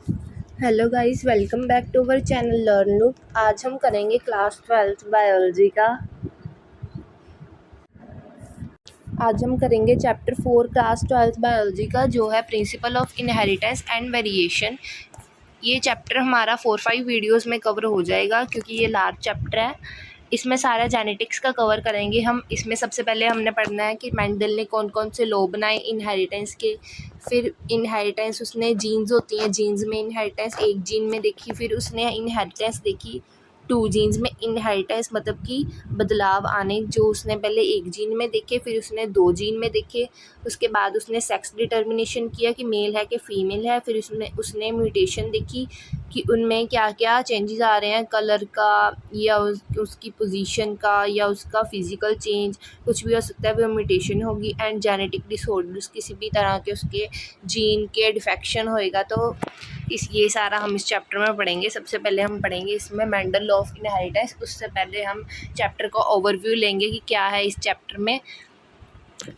Hello guys, welcome back to our channel Learn Loop. आज हम करेंगे क्लास 12th बायोलॉजी का। आज हम करेंगे चैप्टर 4 क्लास 12th बायोलॉजी का, जो है principle of inheritance and variation. ये चैप्टर हमारा 4-5 वीडियोस में कवर हो जाएगा क्योंकि ये लार्ज चैप्टर है। इसमें सारा जेनेटिक्स का कवर करेंगे हम। इसमें सबसे पहले हमने पढ़ना है कि मेंडल ने कौन कौन से लॉ बनाए इनहेरिटेंस के। फिर इनहेरिटेंस, उसने जीन्स होती हैं, जीन्स में इनहेरिटेंस एक जीन में देखी। फिर उसने इनहेरिटेंस देखी 2 जीन्स में। इनहेरिटेंस मतलब कि बदलाव आने, जो उसने पहले एक जीन में देखे, फिर उसने 2 जीन में देखे। उसके बाद उसने सेक्स डिटर्मिनेशन किया कि मेल है कि फीमेल है। फिर उसने म्यूटेशन देखी कि उनमें क्या क्या चेंजेस आ रहे हैं, कलर का या उसकी पोजीशन का या उसका फिज़िकल चेंज, कुछ भी हो सकता है, वो म्यूटेशन होगी। एंड जेनेटिक डिसऑर्डर्स, किसी भी तरह के उसके जीन के डिफेक्शन होएगा। तो ये सारा हम इस चैप्टर में पढ़ेंगे। सबसे पहले हम पढ़ेंगे इसमें मेंडल लॉ ऑफ इनहेरिटेंस। उससे पहले हम चैप्टर का ओवरव्यू लेंगे कि क्या है इस चैप्टर में।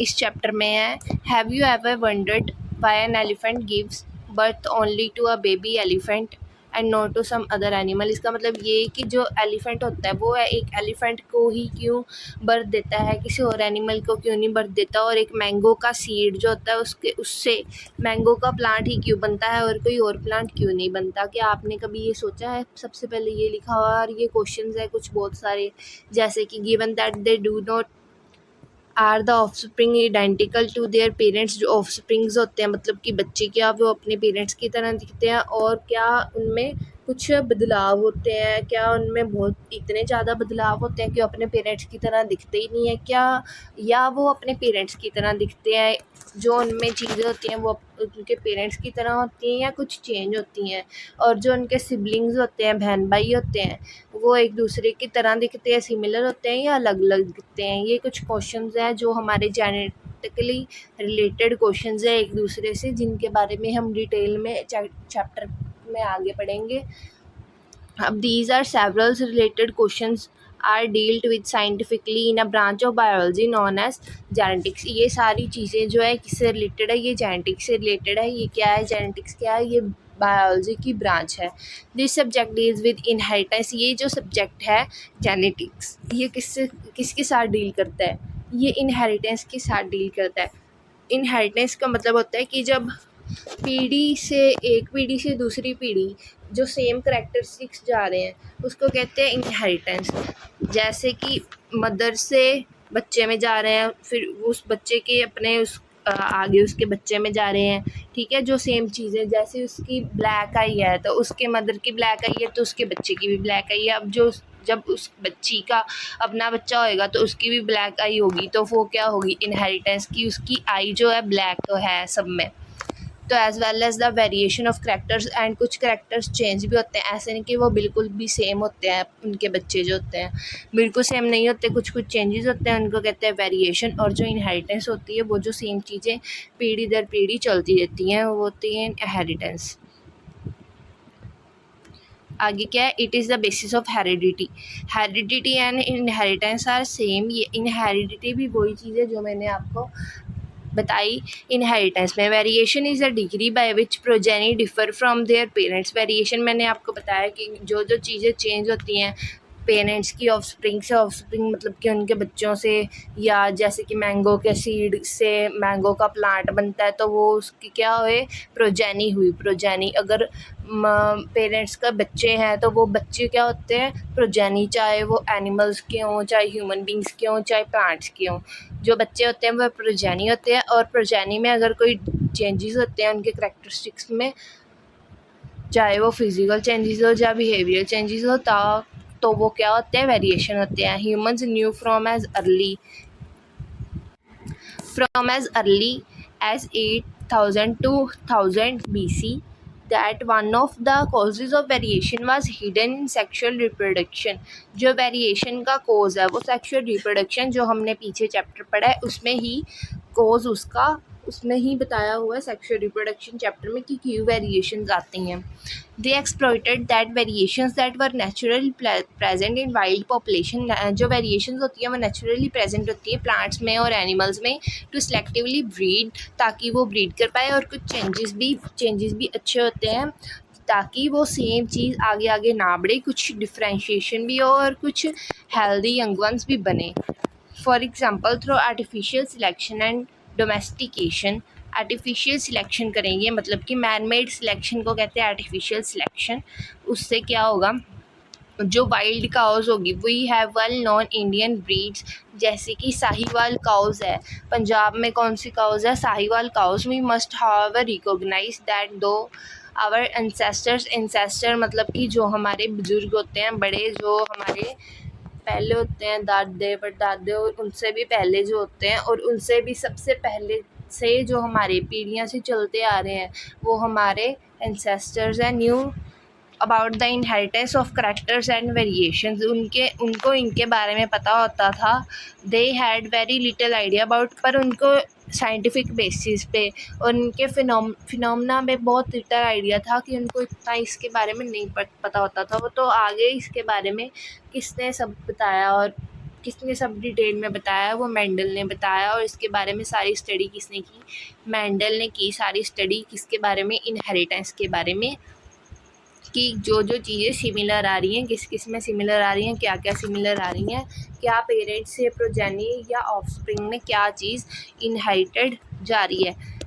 इस चैप्टर में है, have you ever wondered why an elephant gives birth only to a baby elephant and not to some other animal. इसका मतलब ये कि जो एलिफेंट होता है वो एक एलिफेंट को ही क्यों बर्थ देता है, किसी और एनिमल को क्यों नहीं बर्थ देता। और एक मैंगो का सीड जो होता है उससे मैंगो का प्लांट ही क्यों बनता है और कोई और प्लांट क्यों नहीं बनता। क्या आपने कभी ये सोचा है? सबसे पहले ये लिखा हुआ और ये क्वेश्चंस है कुछ बहुत सारे, जैसे कि given that they do not are the offspring identical to their parents. जो ऑफस्प्रिंग्स होते हैं मतलब कि बच्चे, क्या वो अपने पेरेंट्स की तरह दिखते हैं और क्या उनमें कुछ बदलाव होते हैं, क्या उनमें बहुत इतने ज़्यादा बदलाव होते हैं कि वो अपने पेरेंट्स की तरह दिखते ही नहीं है क्या, या वो अपने पेरेंट्स की तरह दिखते हैं। जो उनमें चीज़ें होती हैं वो उनके पेरेंट्स की तरह होती हैं या कुछ चेंज होती हैं। और जो उनके सिबलिंग्स होते हैं, बहन भाई होते हैं, वो एक दूसरे की तरह दिखते हैं, सिमिलर होते हैं या अलग अलग दिखते हैं। ये कुछ क्वेश्चंस हैं जो हमारे जेनेटिकली रिलेटेड क्वेश्चंस हैं एक दूसरे से, जिनके बारे में हम डिटेल में चैप्टर में आगे पढ़ेंगे। अब these are several related questions are dealt with scientifically in a branch of biology known as genetics। ये सारी चीज़ें जो है किससे रिलेटेड है? ये जेनेटिक्स से रिलेटेड है। ये क्या है? जेनेटिक्स क्या है? ये बायोलॉजी की ब्रांच है। This subject deals with inheritance. ये जो सब्जेक्ट है जेनेटिक्स, ये किसके साथ डील करता है? ये इनहेरिटेंस के साथ डील करता है। इनहेरिटेंस का मतलब होता है कि जब एक पीढ़ी से दूसरी पीढ़ी जो सेम करैक्टरिस्टिक्स जा रहे हैं, उसको कहते हैं इनहेरिटेंस। जैसे कि मदर से बच्चे में जा रहे हैं, फिर उस बच्चे के अपने आगे उसके बच्चे में जा रहे हैं, ठीक है, जो सेम चीज़ें। जैसे उसकी ब्लैक आई है तो उसके मदर की ब्लैक आई है तो उसके बच्चे की भी ब्लैक आई है। अब जब उस बच्ची का अपना बच्चा होएगा तो उसकी भी ब्लैक आई होगी, तो वो क्या होगी? इनहेरिटेंस की उसकी आई जो है ब्लैक तो है सब में। तो as well as the variation of characters, and कुछ करैक्टर्स चेंज भी होते हैं। ऐसे नहीं कि वो बिल्कुल भी सेम होते हैं, उनके बच्चे जो होते हैं बिल्कुल सेम नहीं होते, कुछ चेंजेस होते हैं, उनको कहते हैं वेरिएशन। और जो इनहेरिटेंस होती है वो जो सेम चीज़ें पीढ़ी दर पीढ़ी चलती रहती हैं, वो होती हैं इनहेरिटेंस। आगे क्या है? It is the basis of heredity and inheritance are same. ये इनहेरिडिटी भी वही चीज़ है जो मैंने आपको बताई इनहेरिटेंस में। Variation is a degree by which progeny differ from their parents. Variation मैंने आपको बताया कि जो चीज़ें चेंज होती हैं पेरेंट्स की ऑफस्प्रिंग से, ऑफस्प्रिंग मतलब कि उनके बच्चों से, या जैसे कि मैंगो के सीड से मैंगो का प्लांट बनता है तो वो उसकी क्या हुए? प्रोजेनी हुई। प्रोजेनी, अगर पेरेंट्स का बच्चे हैं तो वो बच्चे क्या होते हैं? प्रोजेनी, चाहे वो एनिमल्स के हों, चाहे ह्यूमन बींग्स के हों, चाहे प्लांट्स के हों। जो बच्चे होते हैं वो प्रोजेनी होते हैं। और प्रोजेनी में अगर कोई चेंजेस होते हैं उनके करैक्टरिस्टिक्स में, चाहे वो फिजिकल चेंजेस हो या बिहेवियर चेंजेस हो, तो वो क्या होते हैं? वेरिएशन होते हैं। Humans knew from as early as 8000 to 1000 BC that one of the causes of variation was hidden in sexual reproduction। जो वेरिएशन का कोज है वो सेक्सुअल रिप्रोडक्शन, जो हमने पीछे चैप्टर पढ़ा है उसमें ही कोज उसमें ही बताया हुआ है सेक्सुअल रिप्रोडक्शन चैप्टर में कि क्यों वेरिएशंस आती हैं। They exploited that variations that were naturally present in wild population. जो वेरिएशंस होती हैं वो नेचुरली प्रेजेंट होती है प्लांट्स में और एनिमल्स में, टू सेलेक्टिवली ब्रीड, ताकि वो ब्रीड कर पाए। और कुछ चेंजेस भी अच्छे होते हैं ताकि वो सेम चीज़ आगे आगे ना बढ़े, कुछ डिफ्रेंशिएशन भी हो और कुछ हेल्दी यंग वंस भी बने। For example through artificial selection and domestication. Artificial selection करेंगे मतलब कि मैन मेड सिलेक्शन को कहते हैं आर्टिफिशियल सिलेक्शन। उससे क्या होगा, जो वाइल्ड काउज होगी, we have well known Indian breeds, जैसे कि साहिवाल काउज है। पंजाब में कौन सी काउज है? Sahiwal cows. We must however recognise that though our ancestor मतलब कि जो हमारे बुजुर्ग होते हैं, बड़े जो हमारे पहले होते हैं, दादे परदादे और उनसे भी पहले जो होते हैं, और उनसे भी सबसे पहले से जो हमारे पीढ़ियाँ से चलते आ रहे हैं, वो हमारे एंसेस्टर्स हैं। Knew about the inheritance of characters and variations, उनको इनके बारे में पता होता था। They had very little idea about, पर उनको साइंटिफिक बेसिस पे और उनके फिनोमेना में बहुत लिटिल आइडिया था कि उनको इतना इसके बारे में नहीं पता होता था। वो तो आगे इसके बारे में किसने सब बताया और किसने सब डिटेल में बताया? वो मेंडल ने बताया। और इसके बारे में सारी स्टडी किसने की? मेंडल ने की सारी स्टडी। किसके बारे में? इनहेरिटेंस के बारे में, कि जो चीज़ें सिमिलर आ रही हैं, किस किस में सिमिलर आ रही हैं, क्या क्या सिमिलर आ रही हैं, क्या पेरेंट्स से प्रोजेनी या ऑफस्प्रिंग में क्या चीज़ इनहेरिटेड जा रही है।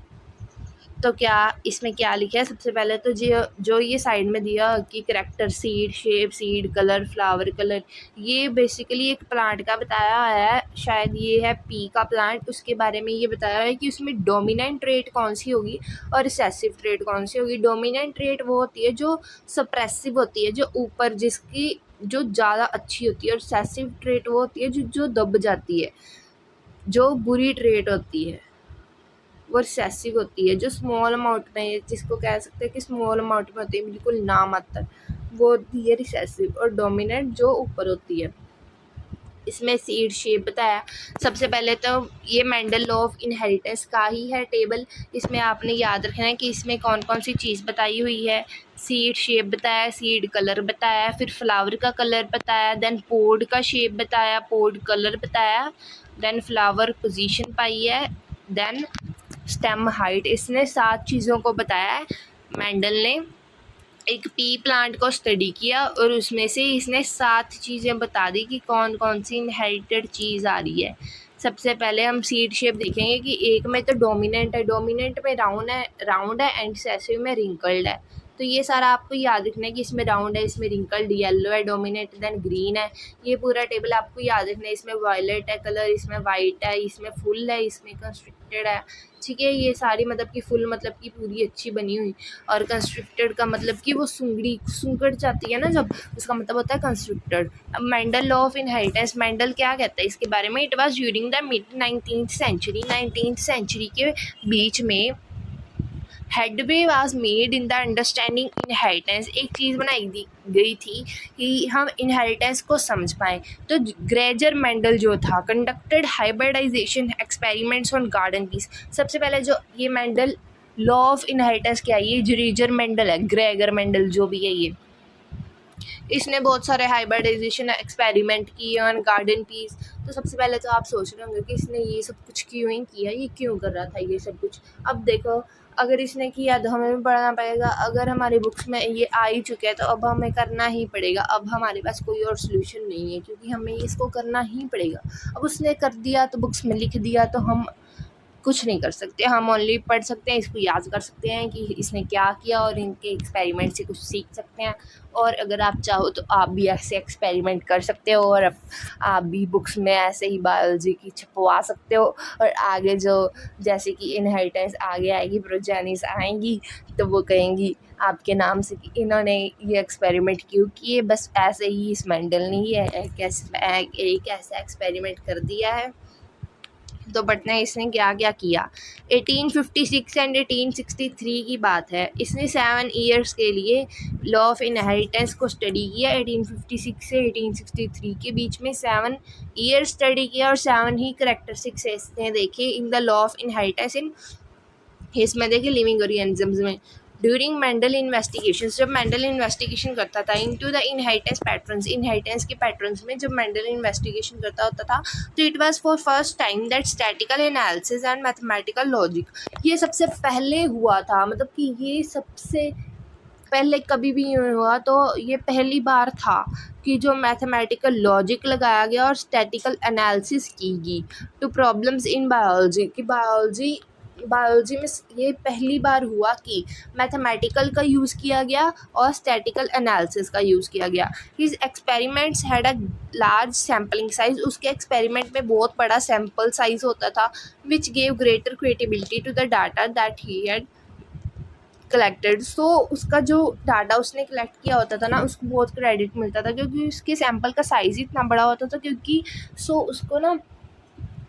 तो क्या इसमें क्या लिखा है? सबसे पहले तो जो ये साइड में दिया कि character, seed shape, seed colour, flower colour, ये बेसिकली एक प्लांट का बताया है। शायद ये है पी का प्लांट। उसके बारे में ये बताया है कि उसमें डोमिनेंट ट्रेट कौन सी होगी और रिसेसिव ट्रेट कौन सी होगी। डोमिनेंट ट्रेट वो होती है जो सप्रेसिव होती है, जो ऊपर जिसकी जो ज़्यादा अच्छी होती है, और रिसेसिव ट्रेट वो होती है जो दब जाती है, जो बुरी ट्रेट होती है, वो रिसेसिव होती है। जो स्मॉल अमाउंट में, जिसको कह सकते हैं कि स्मॉल अमाउंट में होती है, बिल्कुल नामात्र, वो होती है रिसेसिव। और डोमिनेंट जो ऊपर होती है। इसमें सीड शेप बताया। सबसे पहले तो ये मेंडल लॉ ऑफ इनहेरिटेंस का ही है टेबल। इसमें आपने याद रखना है कि इसमें कौन कौन सी चीज़ बताई हुई है। सीड शेप बताया, सीड कलर बताया, फिर फ्लावर का कलर बताया, देन पोड का शेप बताया, पोड कलर बताया, देन फ्लावर पोजीशन पाई है, देन स्टेम हाइट। इसने 7 चीज़ों को बताया है। मेंडल ने एक पी प्लांट को स्टडी किया और उसमें से इसने 7 चीज़ें बता दी कि कौन कौन सी इनहेरिटेड चीज़ आ रही है। सबसे पहले हम सीड शेप देखेंगे कि एक में तो डोमिनेंट है, डोमिनेंट में राउंड है एंड रिसेसिव में रिंकल्ड है। तो ये सारा आपको याद रखना है कि इसमें राउंड है, इसमें रिंकल्ड, येलो है डोमिनेंट, देन ग्रीन है। ये पूरा टेबल आपको याद रखना है। इसमें वायलेट है कलर, इसमें वाइट है, इसमें फुल है, इसमें कंस्ट्रिक्टेड है। ठीक है, ये सारी मतलब कि फुल मतलब कि पूरी अच्छी बनी हुई, और कंस्ट्रिक्टेड का मतलब कि वो सुंगड़ जाती है ना जब, उसका मतलब होता है कंस्ट्रिक्टेड। अब Mendel law of inheritance, Mendel क्या कहता है इसके बारे में? It was during the mid 19th century के बीच में headway was made in the understanding inheritance. एक चीज़ बनाई गई थी कि हम इनहेरिटेंस को समझ पाएँ। तो ग्रेगर मेंडल जो था conducted hybridisation experiments on garden peas. सबसे पहले जो ये मेंडल लॉ ऑफ इनहेरिटेंस क्या है, ये ग्रेगर मेंडल है, ग्रेगर मेंडल जो भी है, ये इसने बहुत सारे हाइब्रिडाइजेशन एक्सपेरिमेंट किए ऑन गार्डन पीस। तो सबसे पहले तो आप सोच रहे होंगे कि इसने ये सब कुछ क्यों ही किया, ये क्यों कर रहा था ये सब कुछ। अब देखो, अगर इसने किया तो हमें भी पढ़ना पड़ेगा। अगर हमारी बुक्स में ये आ ही चुके हैं तो अब हमें करना ही पड़ेगा। अब हमारे पास कोई और सोल्यूशन नहीं है, क्योंकि हमें इसको करना ही पड़ेगा। अब उसने कर दिया तो बुक्स में लिख दिया तो हम कुछ नहीं कर सकते। हम ओनली पढ़ सकते हैं, इसको याद कर सकते हैं कि इसने क्या किया, और इनके एक्सपेरिमेंट से कुछ सीख सकते हैं। और अगर आप चाहो तो आप भी ऐसे एक्सपेरिमेंट कर सकते हो, और आप भी बुक्स में ऐसे ही बायोलॉजी की छपवा सकते हो। और आगे जो जैसे कि इनहेरिटेंस आगे आएगी, प्रोजेनिस आएंगी, तो वो कहेंगी आपके नाम से कि इन्होंने ये एक्सपेरिमेंट क्यों किए। बस ऐसे ही इस मेंडल ने ही एक ऐसा एक्सपेरिमेंट कर दिया है। तो बट ने इसने क्या क्या किया। 1856 एंड 1863 की बात है। इसने 7 ईयर्स के लिए लॉ ऑफ इनहेरिटेंस को स्टडी किया। 1856 से 1863 के बीच में 7 ईयर स्टडी किया, और 7 ही करैक्टरिस्टिक्स इसने देखे in the law of inheritance इसमें देखे लिविंग ऑर्गेनिजम्स में। ड्यूरिंग मेंडल इन्वेस्टिगेशन, जब मेंडल इन्वेस्टिगेशन करता था into the inheritance patterns, inheritance के पैटर्न्स में जब मेंडल इन्वेस्टिगेशन करता होता था, तो it was for first time that statistical analysis and mathematical logic, ये सबसे पहले हुआ था। मतलब कि ये सबसे पहले कभी भी नहीं हुआ, तो ये पहली बार था कि जो मैथमेटिकल लॉजिक लगाया गया और स्टैटिकल एनालिसिस की गई टू प्रॉब्लम्स इन बायोलॉजी कि बायोलॉजी में ये पहली बार हुआ कि मैथमेटिकल का यूज़ किया गया और स्टैटिकल एनालिसिस का यूज़ किया गया। His experiments had a large sampling size, उसके एक्सपेरिमेंट में बहुत बड़ा सैम्पल साइज होता था, which gave greater credibility to the data that he had collected. So उसका जो डाटा उसने कलेक्ट किया होता था ना, उसको बहुत क्रेडिट मिलता था क्योंकि उसके सैम्पल का साइज़ इतना बड़ा होता था, क्योंकि उसको ना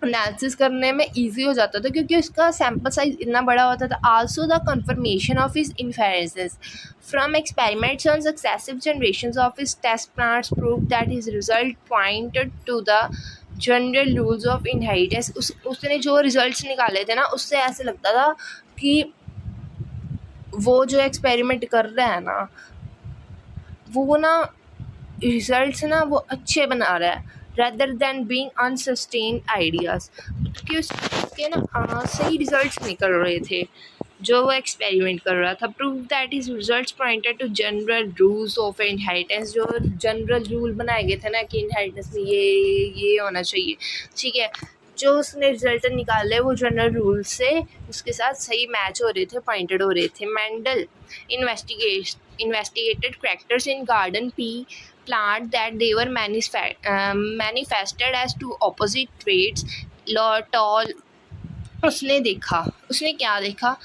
एनालिसिस करने में इजी हो जाता था क्योंकि उसका सैम्पल साइज इतना बड़ा होता था। Also the confirmation of his inferences from experiments on successive generations of his test plants prove that his result pointed to the general rules of inheritance. उसने जो रिजल्ट्स निकाले थे ना, उससे ऐसे लगता था कि वो जो एक्सपेरिमेंट कर रहा है ना, वो ना रिजल्ट्स ना वो अच्छे बना रहा है rather than being unsustained ideas, क्योंकि उसके ना सही रिजल्ट्स निकल रहे थे जो वो एक्सपेरिमेंट कर रहा था। Prove that his results pointed to general rules of inheritance, जो जनरल रूल बनाए गए थे ना कि इनहेरिटेंस में ये होना चाहिए, ठीक है, जो उसने रिजल्ट निकाले वो जनरल रूल से उसके साथ सही मैच हो रहे थे, पॉइंटेड हो रहे थे। Mendel investigated characters in garden pea plant that they were manifested as two opposite traits, tall। उसने क्या देखा,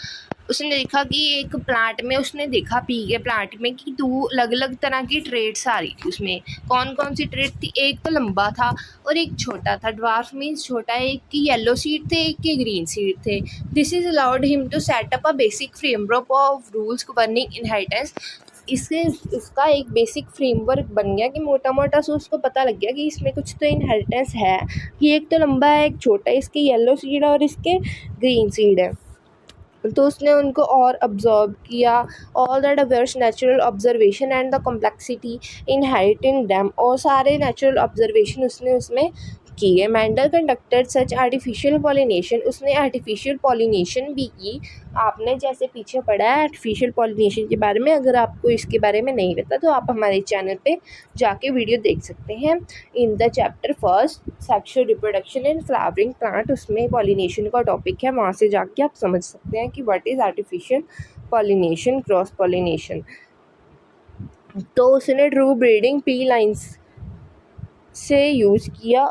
उसने देखा कि एक प्लांट में उसने देखा पी के प्लांट में कि दो अलग अलग तरह की ट्रेड्स आ रही थी। उसमें कौन कौन सी ट्रेड थी, एक तो लंबा था और एक छोटा था। ड्वार्फ मीन्स छोटा, एक की येलो सीड थे, एक के ग्रीन सीड थे। This is allowed him to set up a basic framework of rules governing inheritance. इससे उसका एक बेसिक फ्रेमवर्क बन गया कि मोटा मोटा से उसको पता लग गया कि इसमें कुछ तो इनहेरिटेंस है, कि एक तो लंबा है, एक छोटा है, इसके येलो सीड है और इसके ग्रीन सीड है। तो उसने उनको और ऑब्जर्व किया, all that avers natural observation and the complexity inherit in them, और सारे नेचुरल ऑब्जर्वेशन उसने उसमें किए। Mendel conducted such artificial pollination, उसने आर्टिफिशियल पॉलिनेशन भी की। आपने जैसे पीछे पढ़ा है आर्टिफिशियल पॉलिनेशन के बारे में, अगर आपको इसके बारे में नहीं पता तो आप हमारे चैनल पे जाके वीडियो देख सकते हैं। In the chapter first sexual reproduction in flowering plant, उसमें पॉलिनेशन का टॉपिक है, वहाँ से जाके आप समझ सकते हैं कि what is artificial pollination, cross pollination. तो उसने ट्रू ब्रीडिंग पी लाइन्स से यूज़ किया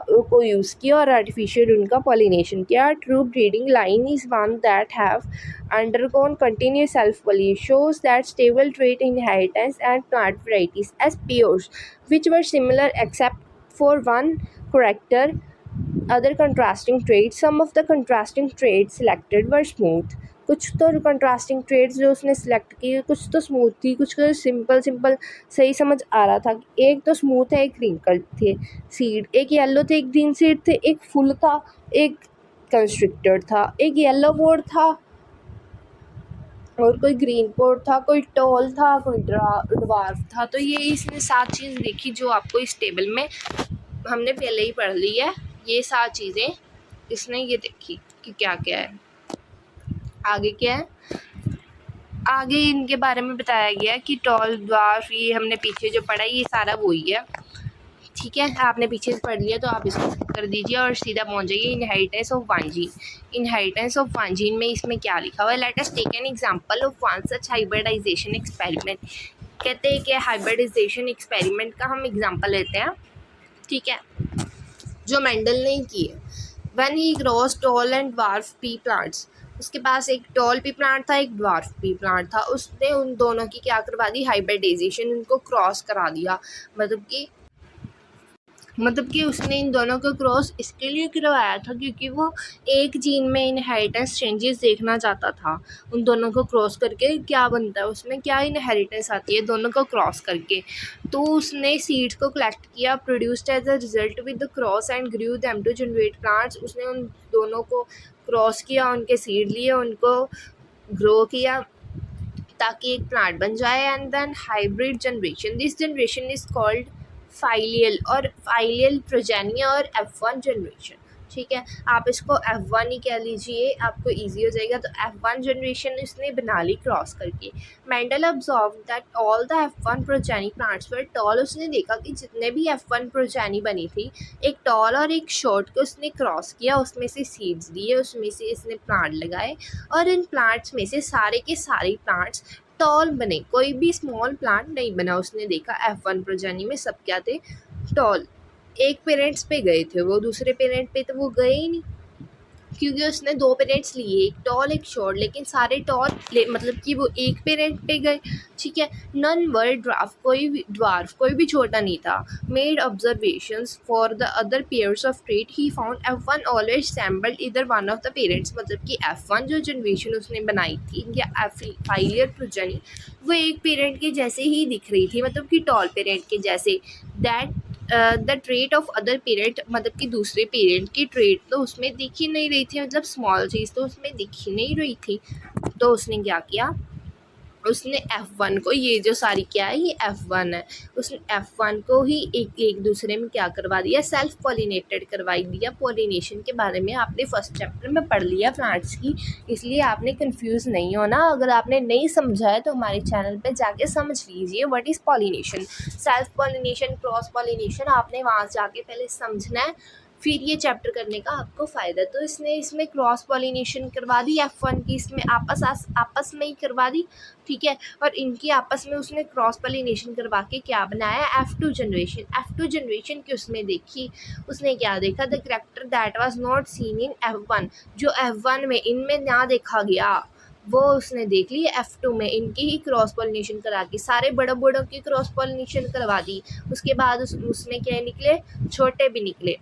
और आर्टिफिशियल उनका पॉलिनेशन किया। True breeding line is one that have undergone continuous self-poly, shows that stable trait inheritance and plant varieties as pairs, which were similar except for one character, other contrasting traits. Some of the contrasting traits selected were smooth, कुछ तो contrasting traits जो उसने select किए, कुछ तो smooth थी, कुछ simple सही समझ आ रहा था। एक तो स्मूथ है, एक रिंकल थे सीड, एक येलो थे, एक ग्रीन सीड थे, एक फुल था, एक कंस्ट्रिक्टेड था, एक येलो पोड था और कोई ग्रीन पोड था, कोई टॉल था, कोई ड्वार्फ था। तो ये इसने 7 चीज़ देखी जो आपको इस टेबल में हमने पहले ही पढ़ ली है। ये 7 चीज़ें इसने ये देखी कि क्या क्या है। आगे क्या है, आगे इनके बारे में बताया गया कि टॉल, ड्वार्फ, ये हमने पीछे जो पढ़ा ये सारा वही है, ठीक है। आपने पीछे से पढ़ लिया तो आप इसको कर दीजिए और सीधा पहुंच जाइए inheritance of one gene. Inheritance of one gene में इसमें क्या लिखा हुआ है, let us take an example of one such hybridisation experiment. कहते हैं कि हाइब्रिडाइजेशन एक्सपेरिमेंट का हम एग्जांपल लेते हैं, ठीक है, जो मेंडल ने की है। When he cross toll and dwarf P plants, उसके पास एक टॉल पी प्लांट था, एक ड्वार्फ पी प्लांट था। उसने उन दोनों की क्या करवा दी, हाइब्रिडाइजेशन, उनको क्रॉस करा दिया। मतलब कि उसने इन दोनों को क्रॉस इसके लिए करवाया था क्योंकि वो एक जीन में इनहेरिटेंस चेंजेस देखना चाहता था। उन दोनों को क्रॉस करके क्या बनता है, उसमें क्या इनहेरिटेंस आती है, दोनों को क्रॉस करके। तो उसने सीड्स को कलेक्ट किया, produced as a result with the cross and grew them to generate plants. उसने उन दोनों को क्रॉस किया, उनके सीड लिए, उनको ग्रो किया ताकि एक प्लांट बन जाए। And then hybrid generation, this generation is called filial और फाइलियल प्रोजेनी और F1 जनरेशन। ठीक है, आप इसको F1 ही कह लीजिए, आपको ईजी हो जाएगा। तो F1 जनरेशन इसने बना ली क्रॉस करके। Mendel observe that all the F1 progeny plants were toll. उसने देखा कि जितने भी F1 प्रोजेनी बनी थी, एक टॉल और एक शॉर्ट को उसने क्रॉस किया, उसमें से सीड्स दिए, उसमें से इसने प्लांट लगाए, और इन प्लांट्स में से सारे के सारे प्लांट्स टॉल बने, कोई भी स्मॉल प्लांट नहीं बना। उसने देखा F1 प्रोजेनी में सब क्या थे, टॉल। एक पेरेंट्स पे गए थे वो, दूसरे पेरेंट पे तो वो गए ही नहीं, क्योंकि उसने 2 पेरेंट्स लिए, एक टॉल एक शॉर्ट, लेकिन सारे टॉल मतलब कि वो एक पेरेंट पे गए। ठीक है, नन वर ड्वार्फ, कोई भी छोटा नहीं था। Made observations for the other pairs of trait, he found F1 always resembled either one of the parents. मतलब कि F1 जो जनरेशन उसने बनाई थी या फाइलियर प्रोजेनी, वो एक पेरेंट के जैसे ही दिख रही थी, मतलब कि टॉल पेरेंट के जैसे। That the trait of other parent, मतलब कि दूसरे पेरेंट की ट्रेट तो उसमें दिख ही नहीं रही थी, मतलब स्मॉल चीज़ तो उसमें दिख ही नहीं रही थी। तो उसने क्या किया, उसने F1 को, ये जो सारी क्या है, ये F1 है, उसने F1 को ही एक दूसरे में क्या करवा दिया, सेल्फ पॉलिनेटेड करवाई दिया। पॉलिनेशन के बारे में आपने फर्स्ट चैप्टर में पढ़ लिया प्लांट्स की, इसलिए आपने कंफ्यूज नहीं होना। अगर आपने नहीं समझा है तो हमारे चैनल पे जाके समझ लीजिए what is pollination, self pollination, cross pollination, आपने वहाँ जाके पहले समझना है, फिर ये चैप्टर करने का आपको फ़ायदा। तो इसने इसमें क्रॉस पॉलिनेशन करवा दी F1 की, इसमें आपस में ही करवा दी। ठीक है, और इनकी आपस में उसने क्रॉस पॉलिनेशन करवा के क्या बनाया, F2 जनरेशन की उसमें देखी। उसने क्या देखा, the character that was not seen in F1, जो F1 में इनमें ना देखा गया वो उसने देख ली F2 में, इनकी ही क्रॉस पॉलिनेशन करा के सारे बड़ों की क्रॉस पॉलिनेशन करवा दी। उसके बाद उसमें क्या निकले, छोटे भी निकले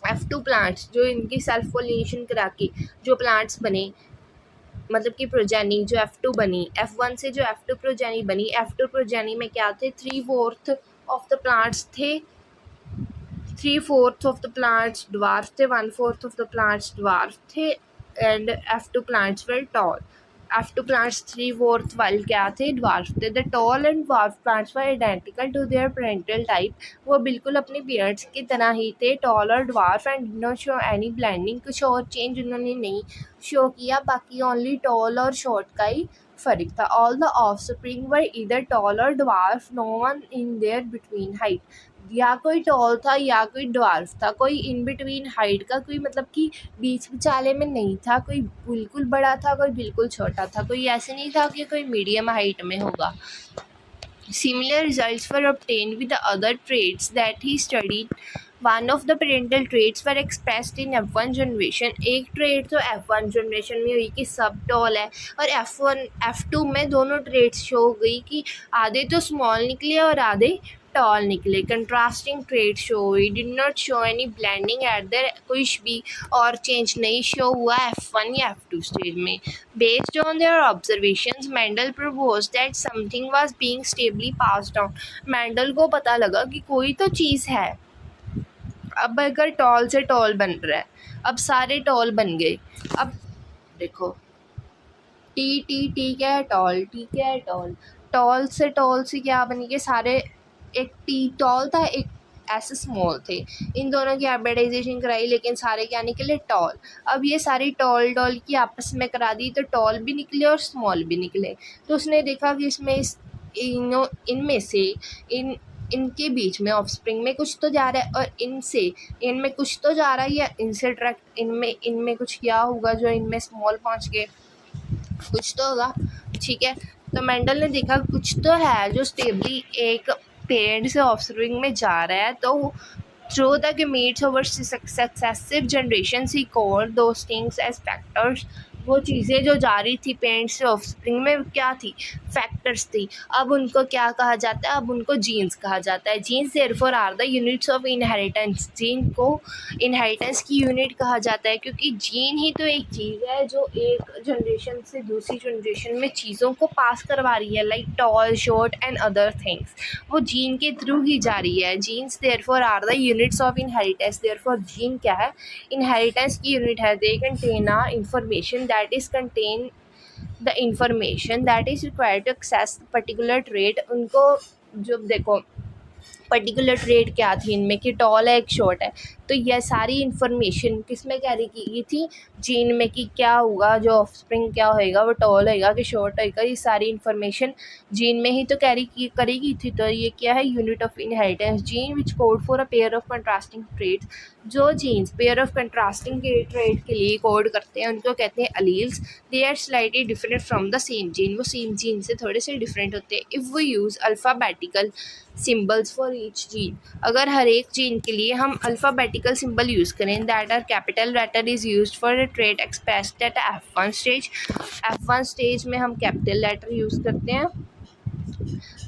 F2 प्लांट्स, जो इनकी सेल्फ पॉलिनेशन करा के जो प्लांट्स बने, मतलब कि प्रोजेनी जो F2 बनी, F1 से जो F2 प्रोजेनी बनी, F2 प्रोजेनी में क्या थे, 3/4 ऑफ द प्लांट्स थे, 3/4 ऑफ द प्लांट्स ड्वार्फ थे, 1/4 ऑफ द प्लांट्स ड्वार्फ थे, and F2 plants were tall. F2 plants 3/4 while क्या थे, ड्वार्फ थे। The tall and dwarf plants were identical to their parental type, वो बिल्कुल अपने parents की तरह ही थे, टॉल और dwarf, and did not show any blending, कुछ और चेंज उन्होंने नहीं शो किया, बाकी ओनली टॉल और शॉर्ट का ही फ़र्क था। All the offspring were either tall और dwarf, no one in there between height, या कोई टॉल था या कोई ड्वार्फ था, कोई इन बिटवीन हाइट का, कोई मतलब कि बीच विचाले में नहीं था, कोई बिल्कुल बड़ा था, कोई बिल्कुल छोटा था, कोई ऐसे नहीं था कि कोई मीडियम हाइट में होगा। Similar results were obtained with the other traits that he studied. One of the parental traits were expressed in F1 generation. एक ट्रेट तो F1 जनरेशन में हुई कि सब टॉल है, और F1 F2 में दोनों ट्रेट्स शो हो गई कि आधे तो स्मॉल निकले और आधे टॉल निकले। कंट्रास्टिंग ट्रेट शो हुई, did not show any blending at the, कुछ भी और चेंज नहीं शो हुआ F1 या F2 स्टेज में। Based on their observations, Mendel proposed that something was being stably passed down. Mendel को पता लगा कि कोई तो चीज़ है। अब अगर टॉल से टॉल बन रहा है, अब सारे टॉल बन गए। अब देखो टी क्या है, टॉल, टी क्या है, टॉल से क्या बन गए सारे, एक टी टॉल था, एक ऐसे स्मॉल थे, इन दोनों की हाइब्रिडाइजेशन कराई, लेकिन सारे क्या निकले, टॉल। अब ये सारी टॉल की आपस में करा दी, तो टॉल भी निकले और स्मॉल भी निकले। तो उसने देखा कि इसमें इनमें से इनके बीच में ऑफस्प्रिंग में कुछ तो जा रहा है, और इनमें कुछ तो जा रहा है, या इनसे डायरेक्ट इनमें कुछ क्या होगा जो इनमें स्मॉल पहुंच गए, कुछ तो होगा। ठीक है, तो मेंडल ने देखा कुछ तो है जो स्टेबली एक पेरेंट से ऑफस्प्रिंग में जा रहा है। तो through the gametes over successive generations he called those things as factors. वो चीज़ें जो जा रही थी पेरेंट्स से ऑफस्प्रिंग में क्या थी, फैक्टर्स थी। अब उनको क्या कहा जाता है, अब उनको जीन्स कहा जाता है। Genes therefore are the units of inheritance, gene को इनहेरिटेंस की यूनिट कहा जाता है, क्योंकि जीन ही तो एक चीज़ है जो एक जनरेशन से दूसरी जनरेशन में चीज़ों को पास करवा रही है, like tall, short and other things, वो जीन के थ्रू ही जा रही है। Genes therefore are the units of inheritance, therefore gene क्या है, इनहेरिटेंस की यूनिट है। They contain a information that is contain the information that is required to access particular trait. उनको जो देखो पर्टिकुलर ट्रेट क्या थी इनमें कि टॉल है एक शॉर्ट है, तो यह सारी इन्फॉर्मेशन किस में कैरी की गई थी, जीन में, कि क्या होगा, जो ऑफस्प्रिंग क्या होएगा, वो टॉल होएगा कि शॉर्ट होएगा, ये सारी इन्फॉर्मेशन जीन में ही तो कैरी की करेगी थी। तो ये क्या है, unit of inheritance. Gene which code for a pair of contrasting traits, जो genes pair of contrasting trait के लिए कोड करते हैं उनको कहते हैं alleles. They are slightly different from the same gene, वो सेम जीन से थोड़े से डिफरेंट होते हैं। If we use alphabetical symbols for each gene, अगर हर एक जीन के लिए हम अल्फ़ाबेटिकल सिंबल यूज़ करें, that are capital letter is used for a trade expressed at F1 stage. F1 stage में हम कैपिटल लेटर यूज़ करते हैं,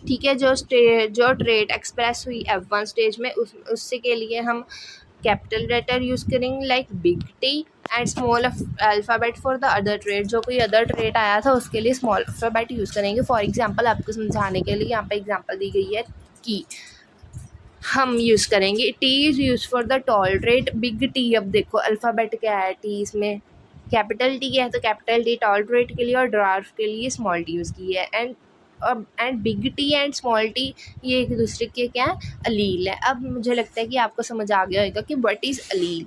ठीक है। जो ट्रेड एक्सप्रेस हुई F1 स्टेज में उससे के लिए हम कैपिटल लेटर यूज़ करेंगे, like big T, and small alphabet for the other trade. जो कोई अदर ट्रेड आया था उसके लिए स्मॉल अल्फ़ाबेट यूज़ करेंगे। फॉर एग्जांपल आपको समझाने के लिए यहाँ पे एग्जांपल दी गई है कि हम यूज़ करेंगे T is use for the tall trade, big T. अब देखो अल्फ़ाबेट क्या है टी, इसमें कैपिटल टी है तो कैपिटल टी टॉल ट्रेड के लिए, और ड्वार्फ के लिए स्मॉल टी यूज़ की है। And big T and small T ये एक दूसरे के क्या है, अलील है। अब मुझे लगता है कि आपको समझ आ गया होगा कि व्हाट इज़ अलील।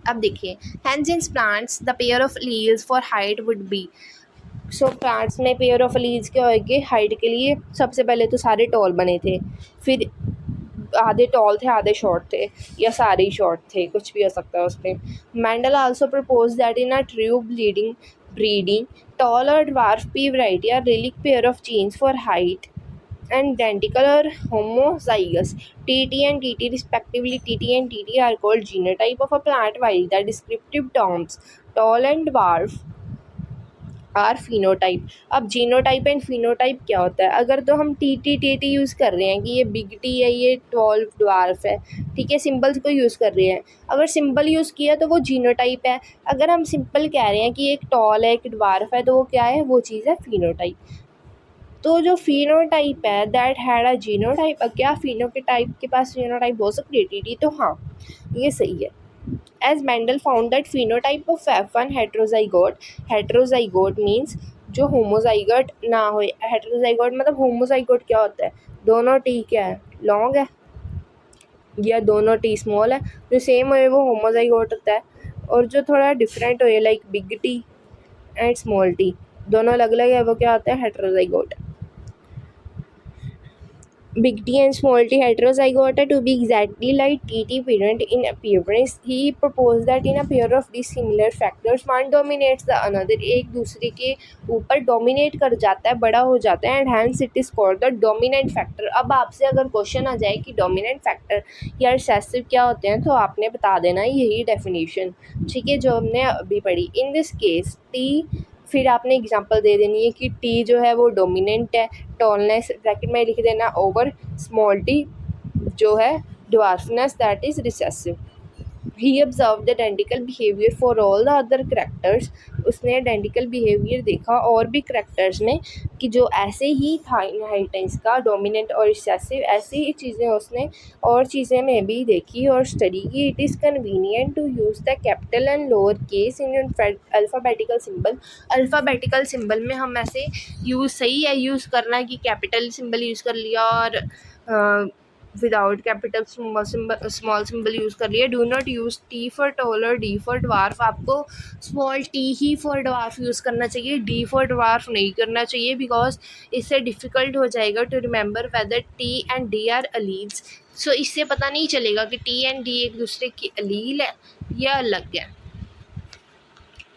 अब देखिए, hence in plants the pair of alleles for height would be. So plants में पेयर ऑफ अलील्स क्या होएंगे, हाइट के लिए सबसे पहले तो सारे टॉल बने थे, फिर आधे टॉल थे आधे शॉर्ट थे, या सारे ही शॉर्ट थे, कुछ भी हो सकता है उसमें। Mendel also propose that in a true breeding tall or dwarf pea variety are relic pair of genes for height and identical or homozygous. TT and TT respectively. TT and TT are called genotype of a plant, while the descriptive terms tall and dwarf are phenotype. अब genotype and phenotype क्या होता है, अगर तो हम T use कर रहे हैं कि ये बिग टी है, ये टॉल ड्वार्फ है, ठीक है, सिंबल्स को यूज़ कर रहे हैं। अगर सिंबल यूज़ किया तो वो जीनोटाइप है। अगर हम सिंपल कह रहे हैं कि एक टॉल है एक ड्वार्फ है तो वो क्या है, वो चीज़ है फिनोटाइप। तो जो फिनोटाइप है दैट हैड अ जीनोटाइप, क्या फिनो के टाइप के पास जीनोटाइप हो सकती है टी, तो हाँ ये सही है। As Mendel found that phenotype of F1 heterozygote means जो होमोजाइगोट ना हो। हेटेरोजाइगोट मतलब होमोजाइगोट क्या होता है, दोनों टी क्या है, लॉन्ग है, या दोनों टी स्मॉल है। जो सेम हो वो होमोजाइगोट होता है, और जो थोड़ा डिफरेंट हो like big T and small T दोनों अलग अलग है, वो क्या होता है, हेटेरोजाइगोट। Big T and small t heterozygote to be exactly like TT parent in appearance. He proposed that in a pair of dissimilar factors, one dominates the another. एक दूसरे के ऊपर dominate कर जाता है, बड़ा हो जाता है, and hence it is called the dominant factor. अब आपसे अगर क्वेश्चन आ जाए कि dominant factor या recessive क्या होते हैं, तो आपने बता देना यही definition, ठीक है, जो हमने अभी पढ़ी। In this case T, फिर आपने एग्जांपल दे देनी है कि टी जो है वो डोमिनेंट है, टॉलनेस ब्रैकेट में लिख देना, ओवर स्मॉल टी जो है dwarfness that is recessive. He observe the identical behaviour for all the other characters. उसने आइडेंटिकल बिहेवियर देखा और भी करैक्टर्स में कि जो ऐसे ही था इनहेरिटेंस का, डोमिनेंट और रिसेसिव, ऐसी ही चीज़ें उसने और चीज़ें में भी देखी और स्टडी की। It is convenient to use the capital and lower case in alphabetical symbol. Alphabetical symbol में हम ऐसे यूज़ सही है यूज़ करना कि कैपिटल सिंबल यूज़ कर लिया और without capital small symbol use कर लिया। Do not use T for tall और डी फॉर ड्वार्फ। आपको स्मॉल टी ही फॉर ड्वार्फ यूज़ करना चाहिए, डी फॉर ड्वार्फ नहीं करना चाहिए, बिकॉज इससे डिफ़िकल्ट हो जाएगा to remember whether T and D are alleles. So इससे पता नहीं चलेगा कि टी एंड डी एक दूसरे की अलील है या अलग है,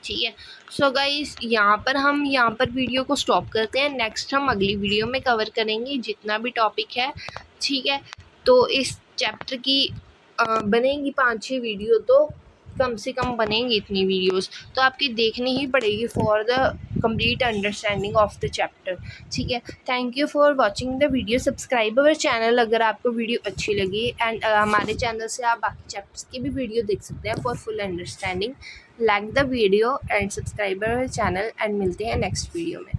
ठीक है। सो गाइस यहाँ पर वीडियो को स्टॉप करते हैं। नेक्स्ट हम अगली वीडियो में कवर करेंगे जितना भी टॉपिक है, ठीक है। तो इस चैप्टर की बनेंगी 5-6 वीडियो, तो कम से कम बनेंगी इतनी वीडियोस, तो आपकी देखनी ही पड़ेगी for the complete understanding of the chapter, ठीक है। Thank you for watching the video. Subscribe our channel अगर आपको वीडियो अच्छी लगी, एंड हमारे चैनल से आप बाकी चैप्टर्स की भी वीडियो देख सकते हैं for full understanding. Like the video and subscribe our channel, and मिलते हैं नेक्स्ट वीडियो में।